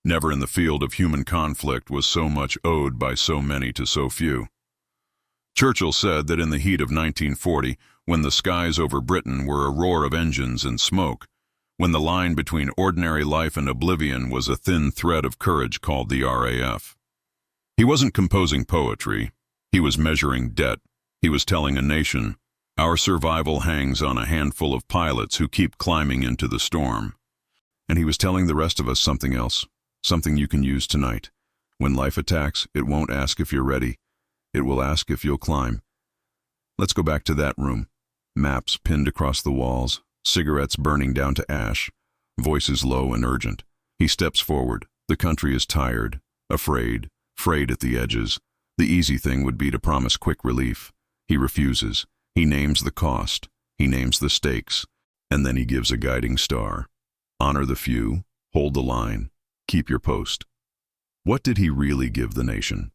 Never in the field of human conflict was so much owed by so many to so few. Churchill said that in the heat of 1940, when the skies over Britain were a roar of engines and smoke, when the line between ordinary life and oblivion was a thin thread of courage called the RAF. He wasn't composing poetry. He was measuring debt. He was telling a nation, our survival hangs on a handful of pilots who keep climbing into the storm. And he was telling the rest of us something else, something you can use tonight. When life attacks, it won't ask if you're ready. It will ask if you'll climb. Let's go back to that room. Maps pinned across the walls, cigarettes burning down to ash, voices low and urgent. He steps forward. The country is tired, afraid, frayed at the edges. The easy thing would be to promise quick relief. He refuses. He names the cost. He names the stakes. And then he gives a guiding star. Honor the few, hold the line, keep your post. What did he really give the nation?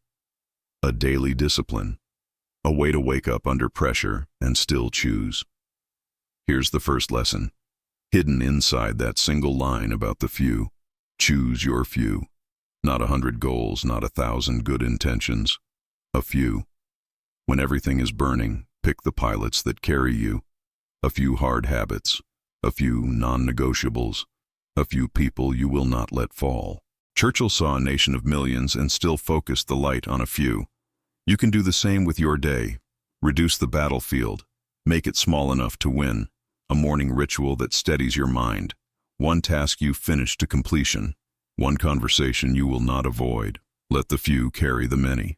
A daily discipline, a way to wake up under pressure and still choose. Here's the first lesson, hidden inside that single line about the few. Choose your few. Not 100 goals, not 1,000 good intentions. A few. When everything is burning, pick the pilots that carry you. A few hard habits, a few non-negotiables, a few people you will not let fall. Churchill saw a nation of millions and still focused the light on a few. You can do the same with your day. Reduce the battlefield. Make it small enough to win. A morning ritual that steadies your mind. One task you finish to completion. One conversation you will not avoid. Let the few carry the many.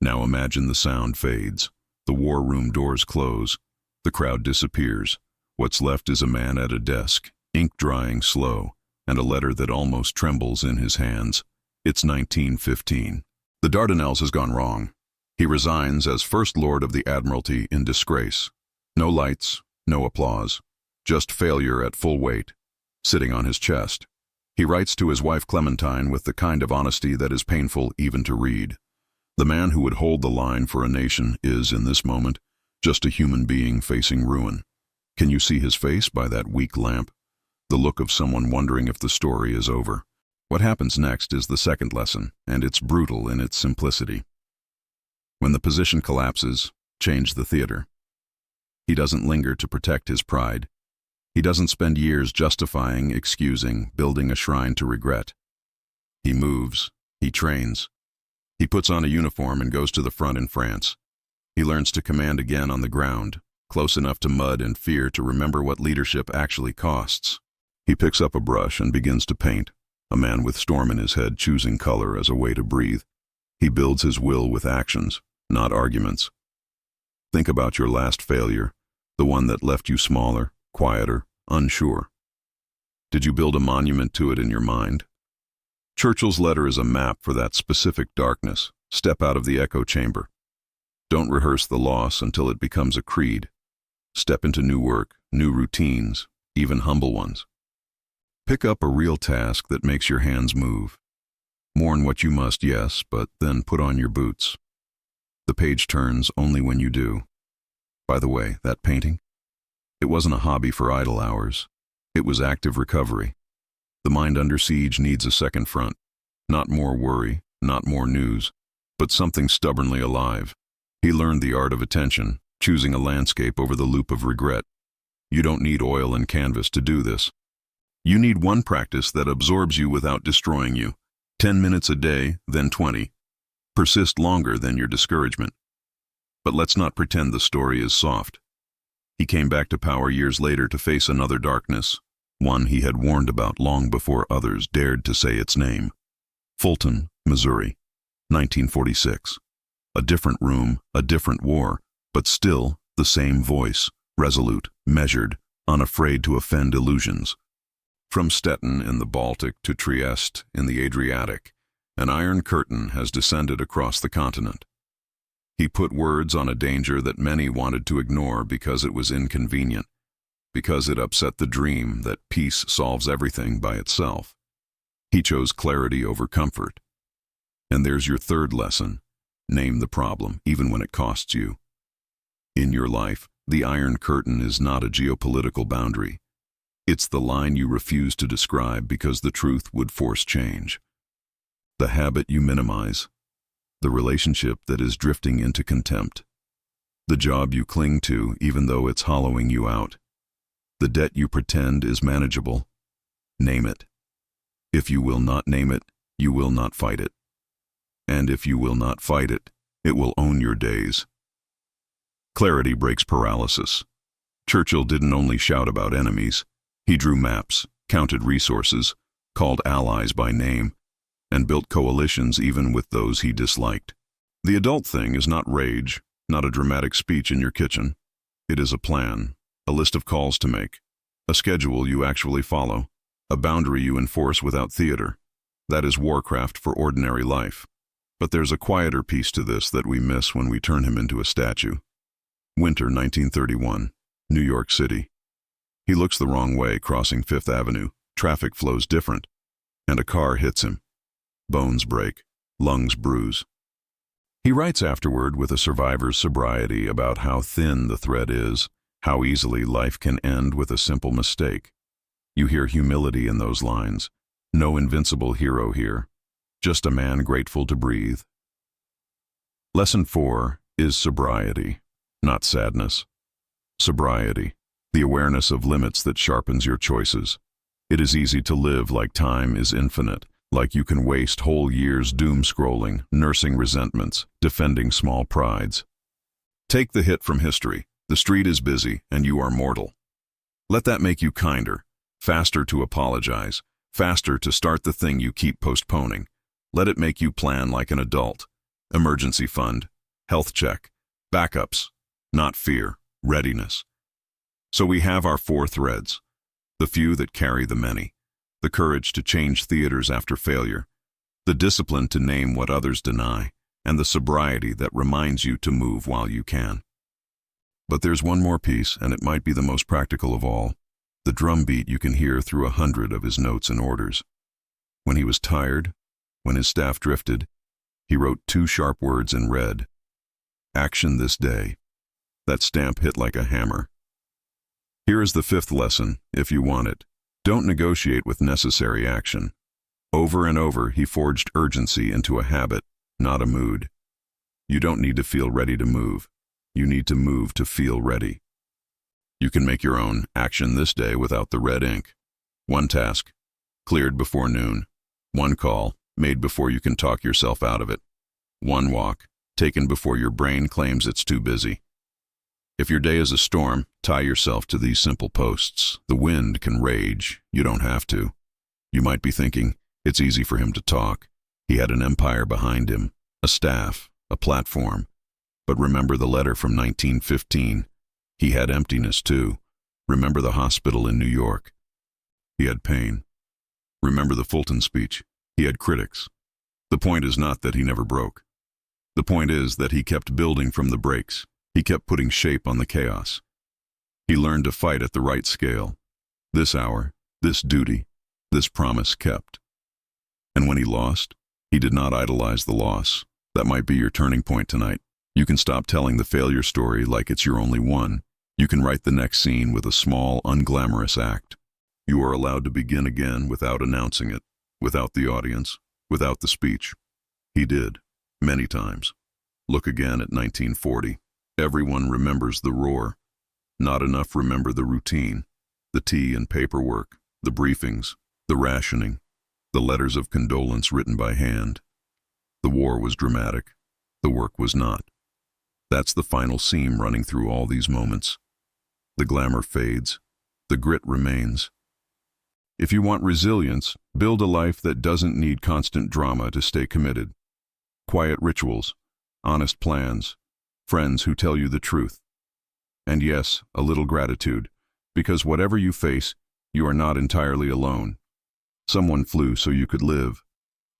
Now imagine the sound fades. The war room doors close. The crowd disappears. What's left is a man at a desk, ink drying slow, and a letter that almost trembles in his hands. It's 1915. The Dardanelles has gone wrong. He resigns as First Lord of the Admiralty in disgrace. No lights, no applause. Just failure at full weight, sitting on his chest. He writes to his wife Clementine with the kind of honesty that is painful even to read. The man who would hold the line for a nation is, in this moment, just a human being facing ruin. Can you see his face by that weak lamp? The look of someone wondering if the story is over. What happens next is the second lesson, and it's brutal in its simplicity. When the position collapses, change the theater. He doesn't linger to protect his pride. He doesn't spend years justifying, excusing, building a shrine to regret. He moves. He trains. He puts on a uniform and goes to the front in France. He learns to command again on the ground, close enough to mud and fear to remember what leadership actually costs. He picks up a brush and begins to paint, a man with storm in his head choosing color as a way to breathe. He builds his will with actions, not arguments. Think about your last failure, the one that left you smaller, quieter, unsure. Did you build a monument to it in your mind? Churchill's letter is a map for that specific darkness. Step out of the echo chamber. Don't rehearse the loss until it becomes a creed. Step into new work, new routines, even humble ones. Pick up a real task that makes your hands move. Mourn what you must, yes, but then put on your boots. The page turns only when you do. By the way, that painting? It wasn't a hobby for idle hours. It was active recovery. The mind under siege needs a second front. Not more worry, not more news, but something stubbornly alive. He learned the art of attention, choosing a landscape over the loop of regret. You don't need oil and canvas to do this. You need one practice that absorbs you without destroying you. 10 minutes a day, then 20. Persist longer than your discouragement. But let's not pretend the story is soft. He came back to power years later to face another darkness, one he had warned about long before others dared to say its name. Fulton, Missouri, 1946. A different room, a different war, but still the same voice, resolute, measured, unafraid to offend illusions. From Stettin in the Baltic to Trieste in the Adriatic, an iron curtain has descended across the continent. He put words on a danger that many wanted to ignore because it was inconvenient, because it upset the dream that peace solves everything by itself. He chose clarity over comfort. And there's your third lesson. Name the problem, even when it costs you. In your life, the Iron Curtain is not a geopolitical boundary. It's the line you refuse to describe because the truth would force change. the habit you minimize, the relationship that is drifting into contempt, the job you cling to even though it's hollowing you out, the debt you pretend is manageable. Name it. If you will not name it, you will not fight it. And if you will not fight it, it will own your days. Clarity breaks paralysis. Churchill didn't only shout about enemies. He drew maps, counted resources, called allies by name, and built coalitions even with those he disliked. The adult thing is not rage, not a dramatic speech in your kitchen. It is a plan, a list of calls to make, a schedule you actually follow, a boundary you enforce without theater. That is warcraft for ordinary life. But there's a quieter piece to this that we miss when we turn him into a statue. Winter 1931, New York City. He looks the wrong way crossing Fifth Avenue. Traffic flows different, and a car hits him. Bones break, lungs bruise. He writes afterward with a survivor's sobriety about how thin the thread is, how easily life can end with a simple mistake. You hear humility in those lines. No invincible hero here, just a man grateful to breathe. Lesson 4 is sobriety, not sadness. Sobriety, the awareness of limits that sharpens your choices. It is easy to live like time is infinite, like you can waste whole years doom-scrolling, nursing resentments, defending small prides. Take the hit from history. The street is busy, and you are mortal. Let that make you kinder, faster to apologize, faster to start the thing you keep postponing. Let it make you plan like an adult. Emergency fund, health check, backups, not fear, readiness. So we have our 4 threads, the few that carry the many, the courage to change theaters after failure, the discipline to name what others deny, and the sobriety that reminds you to move while you can. But there's one more piece, and it might be the most practical of all, the drumbeat you can hear through 100 of his notes and orders. When he was tired, when his staff drifted, he wrote 2 sharp words in red. Action this day. That stamp hit like a hammer. Here is the 5th lesson, if you want it. Don't negotiate with necessary action. Over and over, he forged urgency into a habit, not a mood. You don't need to feel ready to move. You need to move to feel ready. You can make your own action this day without the red ink. 1 task, cleared before noon. 1 call, made before you can talk yourself out of it. 1 walk, taken before your brain claims it's too busy. If your day is a storm, tie yourself to these simple posts. The wind can rage. You don't have to. You might be thinking, it's easy for him to talk. He had an empire behind him, a staff, a platform. But remember the letter from 1915. He had emptiness too. Remember the hospital in New York. He had pain. Remember the Fulton speech. He had critics. The point is not that he never broke. The point is that he kept building from the breaks. He kept putting shape on the chaos. He learned to fight at the right scale. This hour, this duty, this promise kept. And when he lost, he did not idolize the loss. That might be your turning point tonight. You can stop telling the failure story like it's your only one. You can write the next scene with a small, unglamorous act. You are allowed to begin again without announcing it, without the audience, without the speech. He did, many times. Look again at 1940. Everyone remembers the roar. Not enough remember the routine, the tea and paperwork, the briefings, the rationing, the letters of condolence written by hand. The war was dramatic. The work was not. That's the final seam running through all these moments. The glamour fades. The grit remains. If you want resilience, build a life that doesn't need constant drama to stay committed. Quiet rituals, honest plans, friends who tell you the truth. And yes, a little gratitude, because whatever you face, you are not entirely alone. Someone flew so you could live.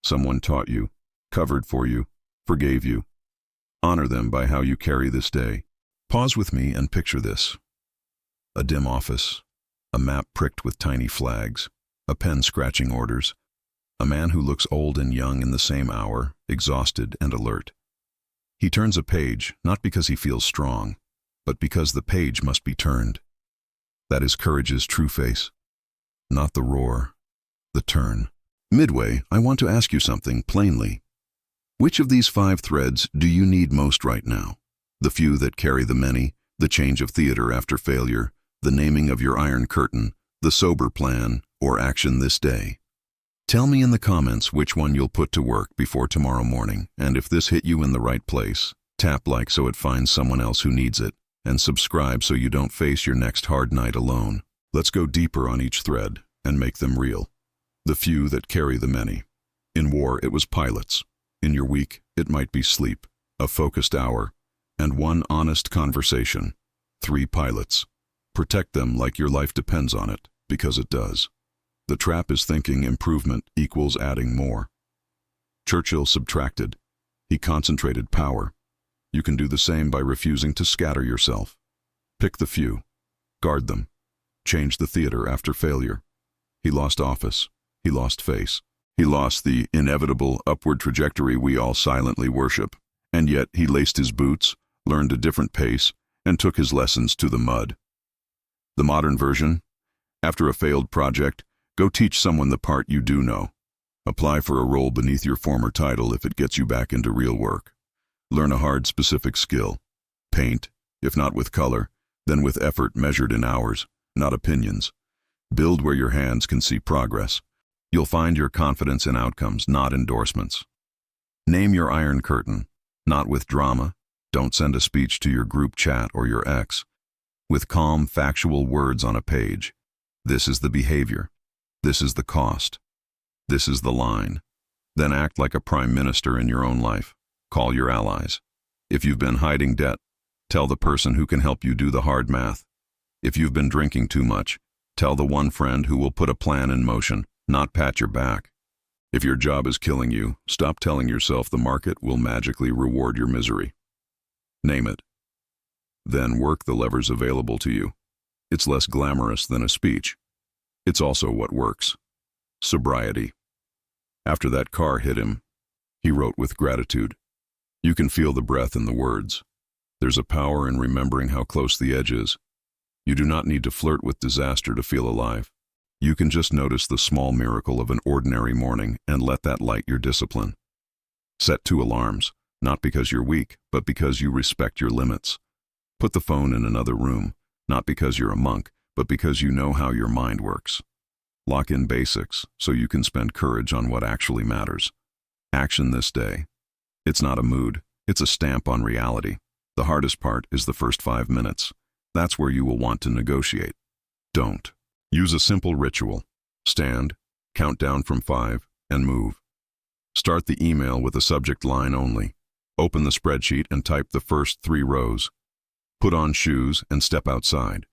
Someone taught you, covered for you, forgave you. Honor them by how you carry this day. Pause with me and picture this. A dim office, a map pricked with tiny flags, a pen scratching orders, a man who looks old and young in the same hour, exhausted and alert. He turns a page, not because he feels strong, but because the page must be turned. That is courage's true face. Not the roar, the turn. Midway, I want to ask you something plainly. Which of these 5 threads do you need most right now? The few that carry the many, the change of theater after failure, the naming of your iron curtain, the sober plan, or action this day? Tell me in the comments which one you'll put to work before tomorrow morning, and if this hit you in the right place, tap like so it finds someone else who needs it, and subscribe so you don't face your next hard night alone. Let's go deeper on each thread and make them real. The few that carry the many. In war, it was pilots. In your week, it might be sleep, a focused hour, and one honest conversation. 3 pilots. Protect them like your life depends on it, because it does. The trap is thinking improvement equals adding more. Churchill subtracted. He concentrated power. You can do the same by refusing to scatter yourself. Pick the few. Guard them. Change the theater after failure. He lost office. He lost face. He lost the inevitable upward trajectory we all silently worship. And yet he laced his boots, learned a different pace, and took his lessons to the mud. The modern version? After a failed project, go teach someone the part you do know. Apply for a role beneath your former title if it gets you back into real work. Learn a hard, specific skill. Paint, if not with color, then with effort measured in hours, not opinions. Build where your hands can see progress. You'll find your confidence in outcomes, not endorsements. Name your iron curtain, not with drama. Don't send a speech to your group chat or your ex. With calm, factual words on a page. This is the behavior. This is the cost. This is the line. Then act like a prime minister in your own life. Call your allies. If you've been hiding debt, tell the person who can help you do the hard math. If you've been drinking too much, tell the one friend who will put a plan in motion, not pat your back. If your job is killing you, stop telling yourself the market will magically reward your misery. Name it. Then work the levers available to you. It's less glamorous than a speech. It's also what works. Sobriety. After that car hit him, he wrote with gratitude. You can feel the breath in the words. There's a power in remembering how close the edge is. You do not need to flirt with disaster to feel alive. You can just notice the small miracle of an ordinary morning and let that light your discipline. Set 2 alarms, not because you're weak, but because you respect your limits. Put the phone in another room, not because you're a monk, but because you know how your mind works. Lock in basics so you can spend courage on what actually matters. Action this day. It's not a mood, it's a stamp on reality. The hardest part is the first 5 minutes. That's where you will want to negotiate. Don't. Use a simple ritual. Stand, count down from 5, and move. Start the email with a subject line only. Open the spreadsheet and type the first 3 rows. Put on shoes and step outside.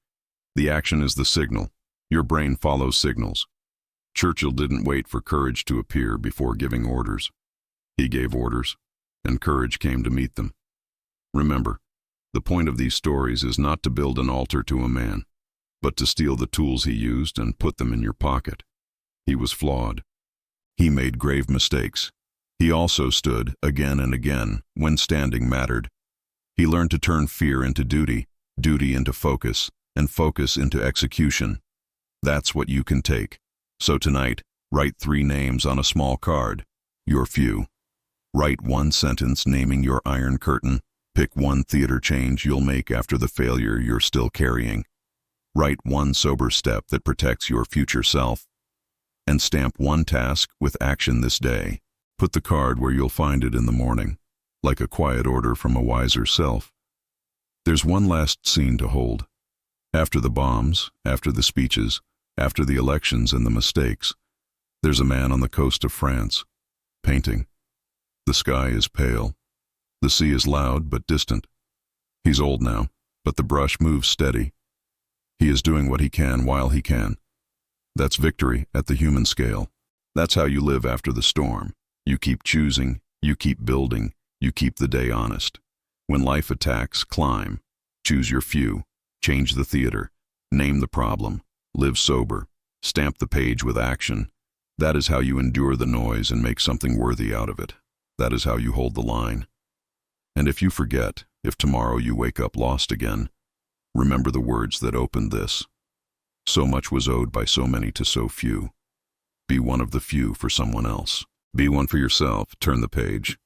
The action is the signal. Your brain follows signals. Churchill didn't wait for courage to appear before giving orders. He gave orders, and courage came to meet them. Remember, the point of these stories is not to build an altar to a man, but to steal the tools he used and put them in your pocket. He was flawed. He made grave mistakes. He also stood again and again when standing mattered. He learned to turn fear into duty, duty into focus, and focus into execution. That's what you can take. So tonight, write 3 names on a small card, your few. Write 1 sentence naming your iron curtain. Pick 1 theater change you'll make after the failure you're still carrying. Write 1 sober step that protects your future self. And stamp 1 task with action this day. Put the card where you'll find it in the morning, like a quiet order from a wiser self. There's one last scene to hold. After the bombs, after the speeches, after the elections and the mistakes, there's a man on the coast of France, painting. The sky is pale. The sea is loud but distant. He's old now, but the brush moves steady. He is doing what he can while he can. That's victory at the human scale. That's how you live after the storm. You keep choosing, you keep building, you keep the day honest. When life attacks, climb. Choose your few. Change the theater. Name the problem. Live sober. Stamp the page with action. That is how you endure the noise and make something worthy out of it. That is how you hold the line. And if you forget, if tomorrow you wake up lost again, remember the words that opened this. So much was owed by so many to so few. Be one of the few for someone else. Be one for yourself. Turn the page.